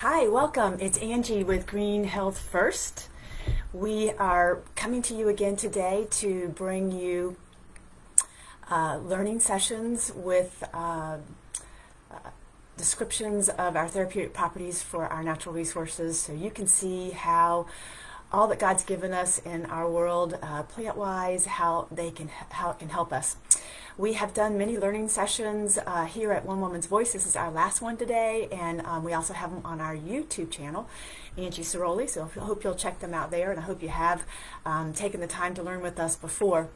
Hi, welcome. It's Angie with Green Health First. We are coming to you again today to bring you learning sessions with descriptions of our therapeutic properties for our natural resources, so you can see how all that God's given us in our world, plant-wise, how it can help us. We have done many learning sessions here at One Woman's Voice. This is our last one today, and we also have them on our YouTube channel, Angie Ceroli, so I hope you'll check them out there, and I hope you have taken the time to learn with us before.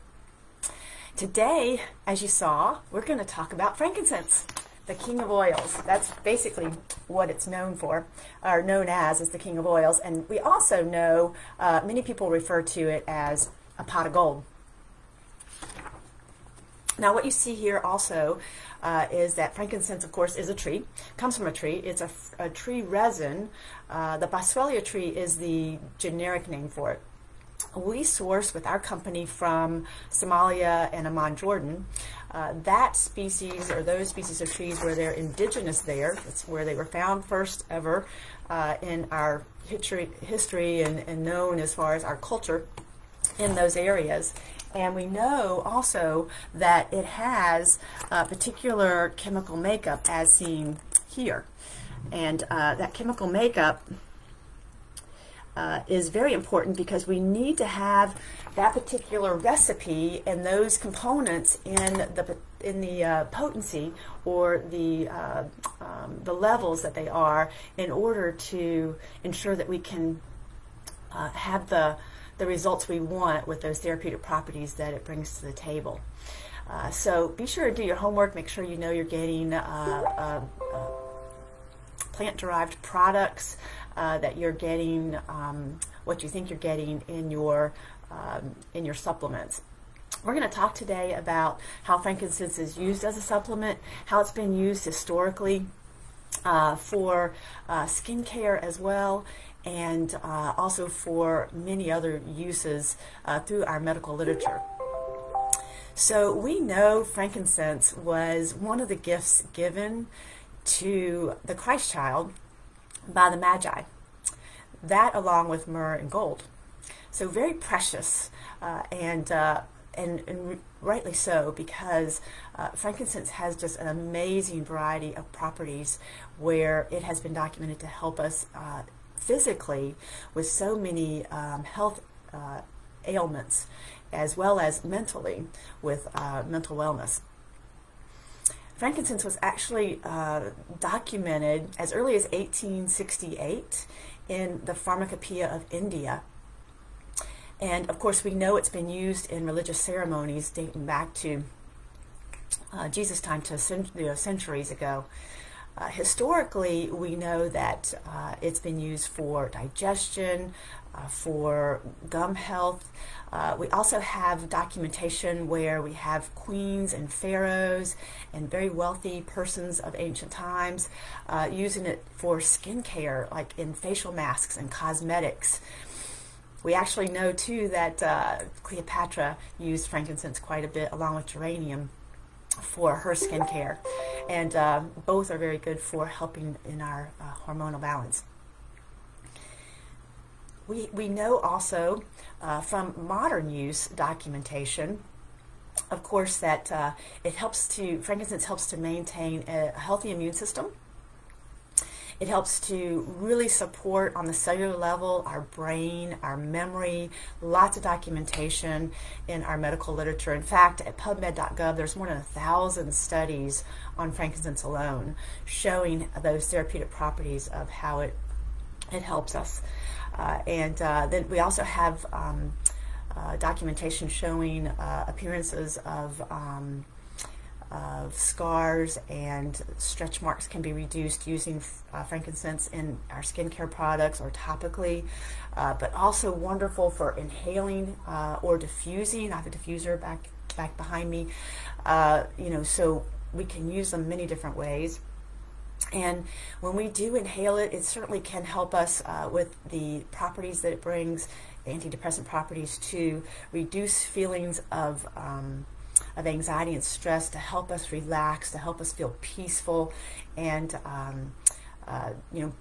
Today, as you saw, we're going to talk about frankincense, the king of oils. That's basically what it's known for, or known as the king of oils, and we also know, many people refer to it as a pot of gold. Now, what you see here also is that frankincense, of course, is a tree, comes from a tree. It's a tree resin. The Boswellia tree is the generic name for it. We source with our company from Somalia and Amman, Jordan. That species, or those species of trees where they're indigenous there, that's where they were found first ever in our history and known as far as our culture in those areas. And we know also that it has a particular chemical makeup as seen here. And that chemical makeup is very important because we need to have that particular recipe and those components in the potency or the levels that they are in order to ensure that we can have the results we want with those therapeutic properties that it brings to the table. So be sure to do your homework. Make sure you know you're getting plant-derived products, that you're getting what you think you're getting in your supplements. We're going to talk today about how frankincense is used as a supplement, how it's been used historically for skincare as well, and also for many other uses through our medical literature. So we know frankincense was one of the gifts given to the Christ child by the Magi. That along with myrrh and gold. So very precious, and rightly so, because frankincense has just an amazing variety of properties where it has been documented to help us physically with so many health ailments, as well as mentally with mental wellness. Frankincense was actually documented as early as 1868 in the Pharmacopoeia of India. And of course we know it's been used in religious ceremonies dating back to Jesus' time, to centuries ago. Historically, we know that it's been used for digestion, for gum health. We also have documentation where we have queens and pharaohs and very wealthy persons of ancient times using it for skincare, like in facial masks and cosmetics. We actually know too that Cleopatra used frankincense quite a bit along with geranium for her skincare, and both are very good for helping in our hormonal balance. We know also from modern use documentation, of course, that frankincense helps to maintain a healthy immune system. It helps to really support on the cellular level our brain, our memory, lots of documentation in our medical literature. In fact, at PubMed.gov, there's more than 1,000 studies on frankincense alone showing those therapeutic properties of how it helps us. And then we also have documentation showing appearances of scars and stretch marks can be reduced using frankincense in our skincare products or topically, but also wonderful for inhaling or diffusing. I have a diffuser back behind me, so we can use them many different ways. And when we do inhale it, it certainly can help us with the properties that it brings, the antidepressant properties, to reduce feelings of anxiety and stress, to help us relax, to help us feel peaceful, and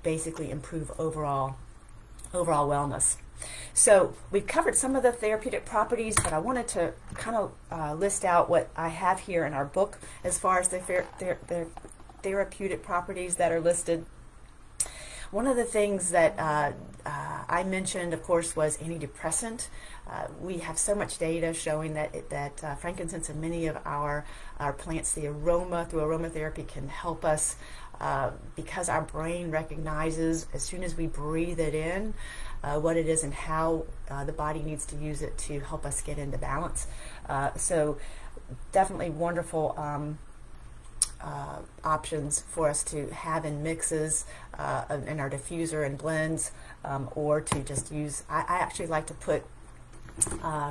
basically improve overall wellness. So we've covered some of the therapeutic properties, but I wanted to kind of list out what I have here in our book as far as the therapeutic properties that are listed. One of the things that I mentioned, of course, was antidepressant. We have so much data showing that frankincense and many of our plants, the aroma through aromatherapy, can help us because our brain recognizes as soon as we breathe it in what it is and how the body needs to use it to help us get into balance. So definitely wonderful options for us to have in mixes in our diffuser and blends, or to just use. I actually like to put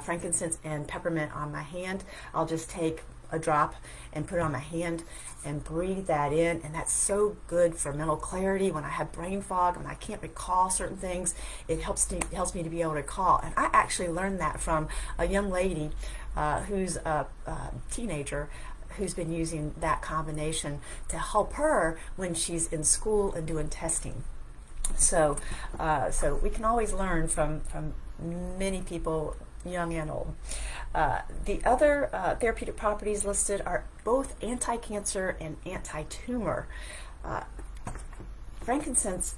frankincense and peppermint on my hand. I'll just take a drop and put it on my hand and breathe that in, and that's so good for mental clarity. When I have brain fog and I can't recall certain things, it helps me to be able to recall. And I actually learned that from a young lady who's a teenager who's been using that combination to help her when she's in school and doing testing. So we can always learn from many people, young and old. The other therapeutic properties listed are both anti-cancer and anti-tumor. Frankincense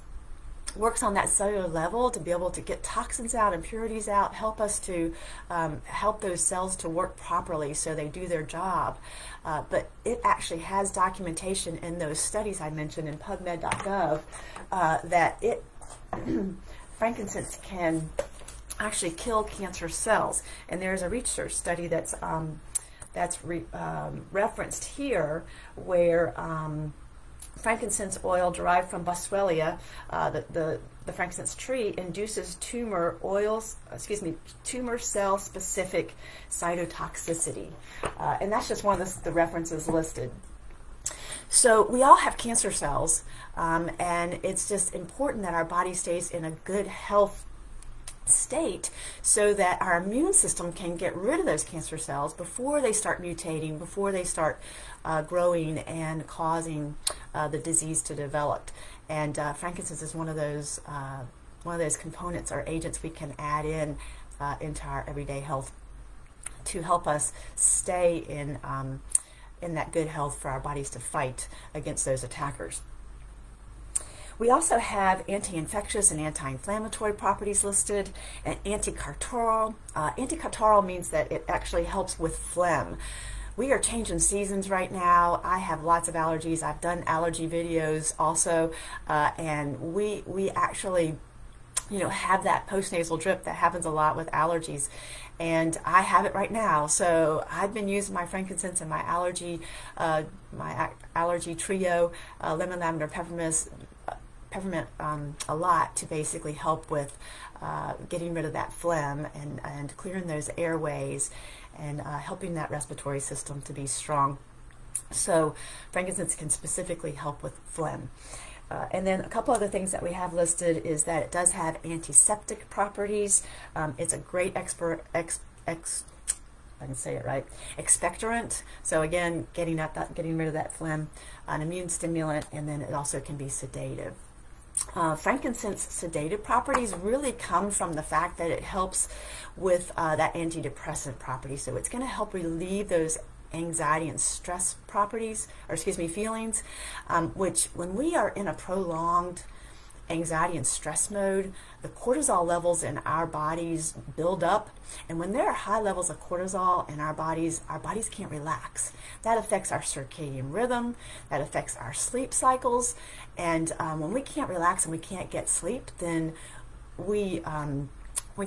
works on that cellular level to be able to get toxins out, impurities out, help us to help those cells to work properly so they do their job. But it actually has documentation in those studies I mentioned in PubMed.gov that frankincense can actually kill cancer cells. And there's a research study that's referenced here where frankincense oil derived from Boswellia, the frankincense tree, induces tumor cell specific cytotoxicity. And that's just one of the references listed. So we all have cancer cells, and it's just important that our body stays in a good health state so that our immune system can get rid of those cancer cells before they start mutating, before they start growing and causing the disease to develop. And frankincense is one of those components or agents we can add into our everyday health to help us stay in that good health for our bodies to fight against those attackers. We also have anti-infectious and anti-inflammatory properties listed, and anti-catarrhal. Anti-catarrhal means that it actually helps with phlegm. We are changing seasons right now. I have lots of allergies. I've done allergy videos also, and we actually have that postnasal drip that happens a lot with allergies, and I have it right now. So I've been using my frankincense and my allergy trio, lemon, lavender, peppermint a lot to basically help with getting rid of that phlegm and clearing those airways and helping that respiratory system to be strong. So frankincense can specifically help with phlegm. And then a couple other things that we have listed is that it does have antiseptic properties. It's a great expectorant. So again, getting rid of that phlegm, an immune stimulant, and then it also can be sedative. Frankincense sedative properties really come from the fact that it helps with that antidepressant property. So it's going to help relieve those anxiety and stress feelings, which when we are in a prolonged anxiety and stress mode, the cortisol levels in our bodies build up, and when there are high levels of cortisol in our bodies can't relax. That affects our circadian rhythm, that affects our sleep cycles, and when we can't relax and we can't get sleep, then we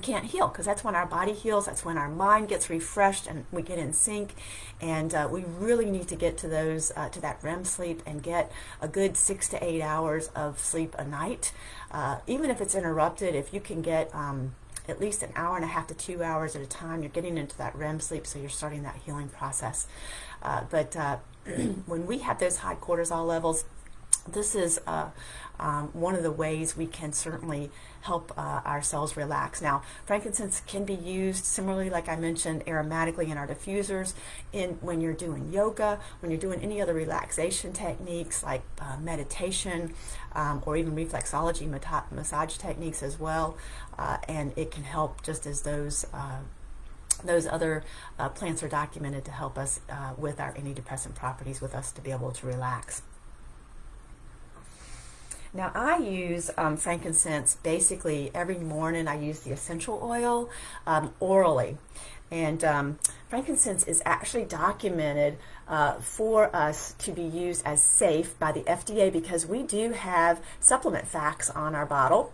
can't heal, because that's when our body heals, that's when our mind gets refreshed and we get in sync, and we really need to get to those to that REM sleep and get a good 6 to 8 hours of sleep a night. Even if it's interrupted, if you can get at least an hour and a half to 2 hours at a time, you're getting into that REM sleep, so you're starting that healing process. But when we have those high cortisol levels, this is one of the ways we can certainly help ourselves relax. Now, frankincense can be used similarly, like I mentioned, aromatically in our diffusers, when you're doing yoga, when you're doing any other relaxation techniques like meditation, or even reflexology massage techniques as well, and it can help just as those other plants are documented to help us with our antidepressant properties, with us to be able to relax. Now, I use frankincense basically every morning. I use the essential oil orally. And frankincense is actually documented for us to be used as safe by the FDA, because we do have supplement facts on our bottle.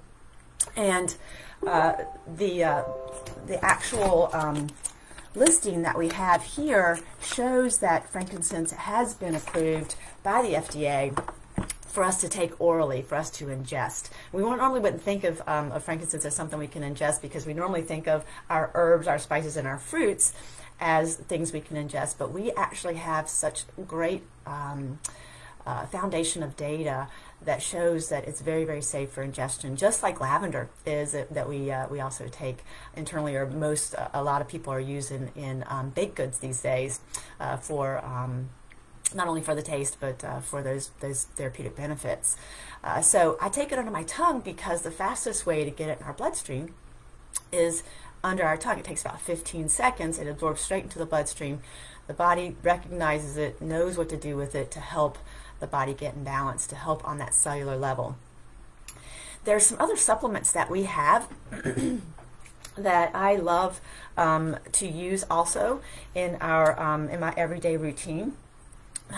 And the actual listing that we have here shows that frankincense has been approved by the FDA for us to take orally, for us to ingest. We normally wouldn't think of frankincense as something we can ingest, because we normally think of our herbs, our spices, and our fruits as things we can ingest, but we actually have such great foundation of data that shows that it's very, very safe for ingestion, just like lavender is, that we also take internally, or a lot of people are using in baked goods these days for not only for the taste, but for those therapeutic benefits. So I take it under my tongue, because the fastest way to get it in our bloodstream is under our tongue. It takes about 15 seconds. It absorbs straight into the bloodstream. The body recognizes it, knows what to do with it to help the body get in balance, to help on that cellular level. There's some other supplements that we have that I love to use also in my everyday routine.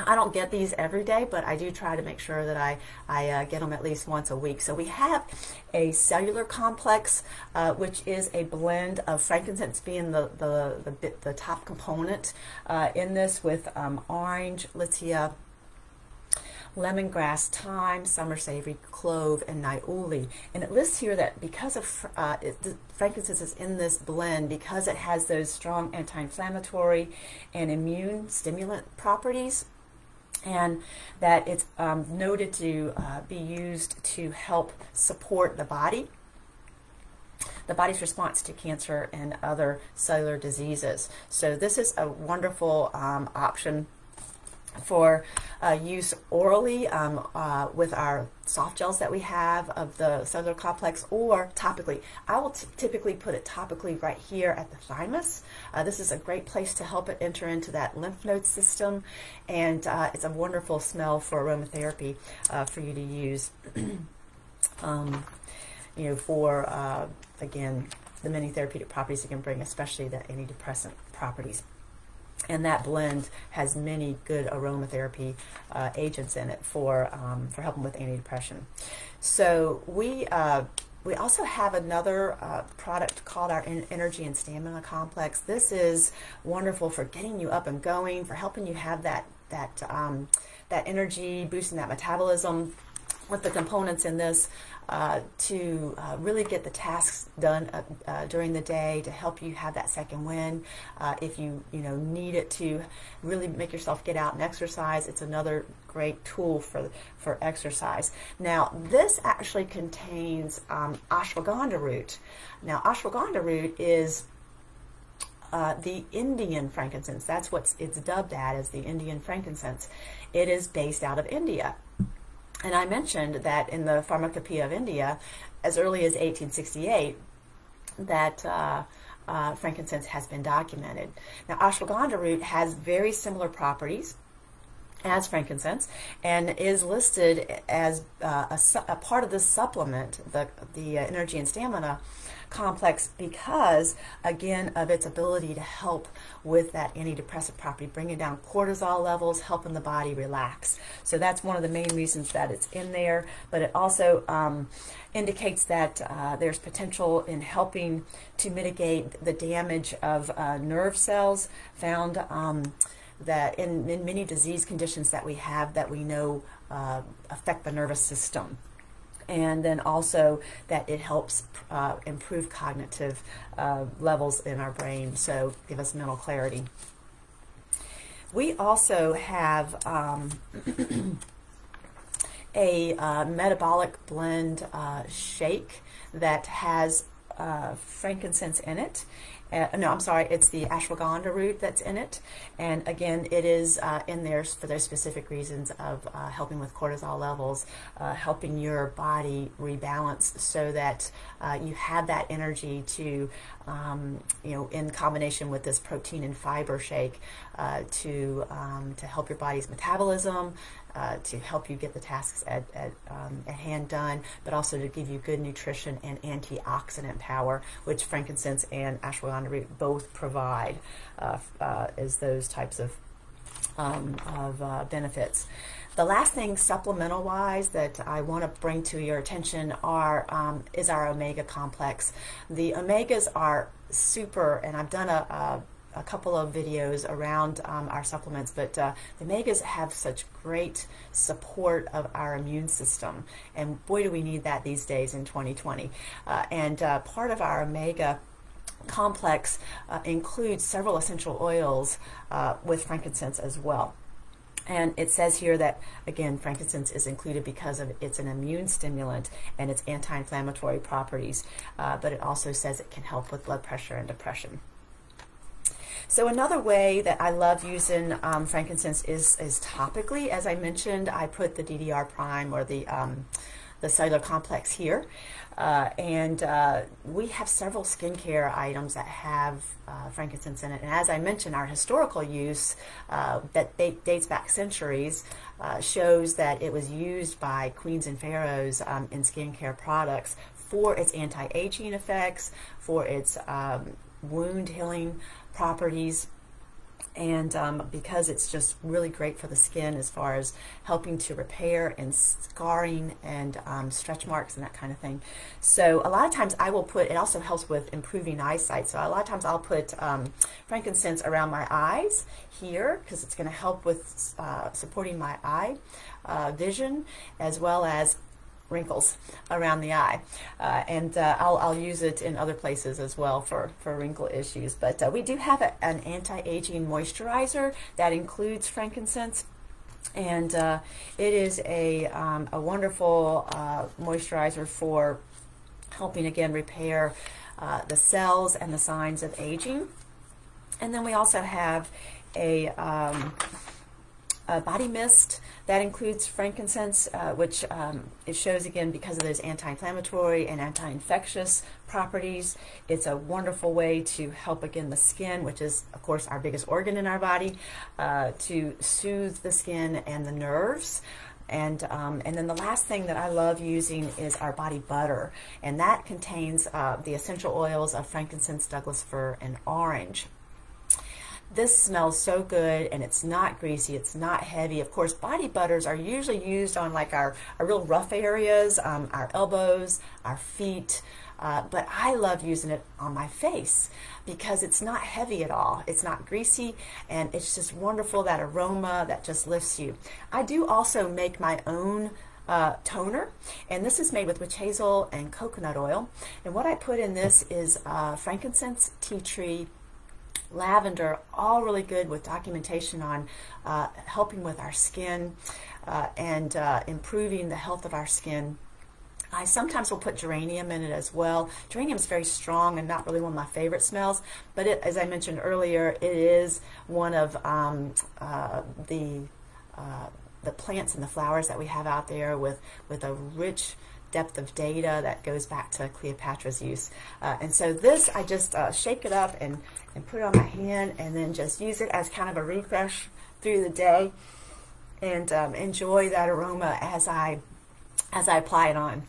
I don't get these every day, but I do try to make sure that I get them at least once a week. So we have a Cellular Complex, which is a blend of frankincense being the top component in this, with orange, lithia, lemongrass, thyme, summer savory, clove, and niaouli. And it lists here that because of frankincense is in this blend, because it has those strong anti-inflammatory and immune stimulant properties, and that it's noted to be used to help support the body's response to cancer and other cellular diseases. So this is a wonderful option for use orally with our soft gels that we have of the Cellular Complex, or topically. I will typically put it topically right here at the thymus. This is a great place to help it enter into that lymph node system, and it's a wonderful smell for aromatherapy for you to use. For again, the many therapeutic properties it can bring, especially the antidepressant properties. And that blend has many good aromatherapy agents in it for helping with antidepressant. So we also have another product called our Energy and Stamina Complex. This is wonderful for getting you up and going, for helping you have that energy, boosting that metabolism, with the components in this to really get the tasks done during the day, to help you have that second wind. If you need it to really make yourself get out and exercise, it's another great tool for exercise. Now, this actually contains ashwagandha root. Now, ashwagandha root is the Indian frankincense. That's what it's dubbed as the Indian frankincense. It is based out of India. And I mentioned that in the Pharmacopoeia of India, as early as 1868, that frankincense has been documented. Now, ashwagandha root has very similar properties as frankincense, and is listed as a part of this supplement, the Energy and Stamina Complex, because again of its ability to help with that antidepressant property, bringing down cortisol levels, helping the body relax. So that's one of the main reasons that it's in there. But it also indicates that there's potential in helping to mitigate the damage of nerve cells found that in many disease conditions that we have, that we know affect the nervous system. And then also that it helps improve cognitive levels in our brain, so give us mental clarity. We also have a Metabolic Blend shake that has frankincense in it. No, I'm sorry, it's the ashwagandha root that's in it. And again, it is in there for those specific reasons of helping with cortisol levels, helping your body rebalance so that you have that energy to, in combination with this protein and fiber shake, to help your body's metabolism, to help you get the tasks at hand done, but also to give you good nutrition and antioxidant power, which frankincense and ashwagandha root both provide as those types of benefits. The last thing supplemental-wise that I want to bring to your attention is our omega complex. The omegas are super, and I've done a couple of videos around our supplements, but the omegas have such great support of our immune system, and boy do we need that these days in 2020. And part of our omega complex includes several essential oils with frankincense as well. And it says here that, again, frankincense is included because of it's an immune stimulant and its anti-inflammatory properties, but it also says it can help with blood pressure and depression. So another way that I love using frankincense is topically. As I mentioned, I put the DDR prime or the cellular complex here, and we have several skincare items that have frankincense in it. And as I mentioned, our historical use that dates back centuries shows that it was used by queens and pharaohs in skincare products for its anti-aging effects, for its wound healing properties, and because it's just really great for the skin as far as helping to repair and scarring and stretch marks and that kind of thing. So a lot of times I will put, it also helps with improving eyesight, so a lot of times I'll put frankincense around my eyes here because it's going to help with supporting my eye vision, as well as wrinkles around the eye, and I'll use it in other places as well for wrinkle issues. But we do have an anti-aging moisturizer that includes frankincense, and it is a wonderful moisturizer for helping again repair the cells and the signs of aging. And then we also have a body mist that includes frankincense, which it shows again because of those anti-inflammatory and anti-infectious properties. It's a wonderful way to help again the skin, which is of course our biggest organ in our body, to soothe the skin and the nerves. And then the last thing that I love using is our body butter, and that contains the essential oils of frankincense, Douglas fir, and orange. This smells so good, and it's not greasy, it's not heavy. Of course, body butters are usually used on like our real rough areas, our elbows, our feet, but I love using it on my face because it's not heavy at all. It's not greasy, and it's just wonderful, that aroma that just lifts you. I do also make my own toner, and this is made with witch hazel and coconut oil, and what I put in this is frankincense, tea tree, lavender, all really good with documentation on helping with our skin and improving the health of our skin. I sometimes will put geranium in it as well. Geranium is very strong and not really one of my favorite smells, but it, as I mentioned earlier, it is one of the plants and the flowers that we have out there with a rich depth of data that goes back to Cleopatra's use. And so this, I just shake it up and put it on my hand, and then just use it as kind of a refresh through the day, and enjoy that aroma as I apply it on.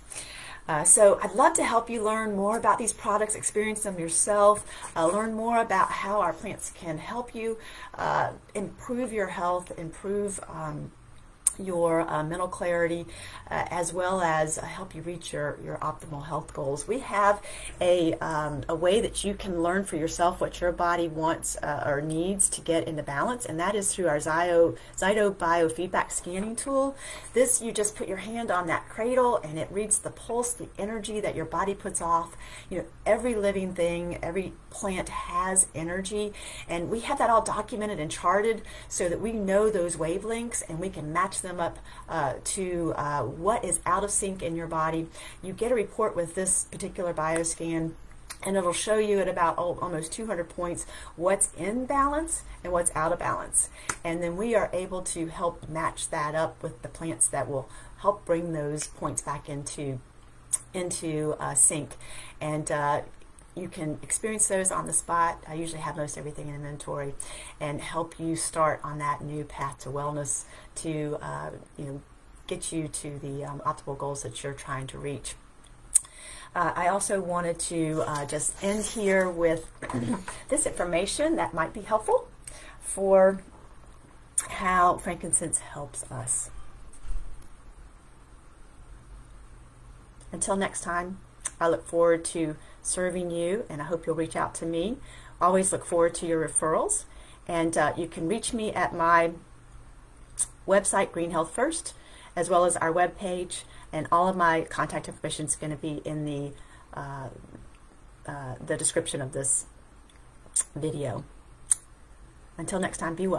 So I'd love to help you learn more about these products, experience them yourself, learn more about how our plants can help you improve your health, improve your mental clarity, as well as help you reach your optimal health goals. We have a way that you can learn for yourself what your body wants or needs to get into balance, and that is through our Zyto biofeedback scanning tool. This, you just put your hand on that cradle, and it reads the pulse, the energy that your body puts off. You know, every living thing, every plant has energy, and we have that all documented and charted so that we know those wavelengths, and we can match them them up to what is out of sync in your body. You get a report with this particular bioscan, and it'll show you at about almost 200 points what's in balance and what's out of balance. And then we are able to help match that up with the plants that will help bring those points back into sync. And you can experience those on the spot. I usually have most everything in inventory, and help you start on that new path to wellness to you know, get you to the optimal goals that you're trying to reach. I also wanted to just end here with this information that might be helpful for how frankincense helps us. Until next time, I look forward to serving you, and I hope you'll reach out to me. Always look forward to your referrals, and you can reach me at my website, Green Health First, as well as our webpage, and all of my contact information is going to be in the description of this video. Until next time, be well.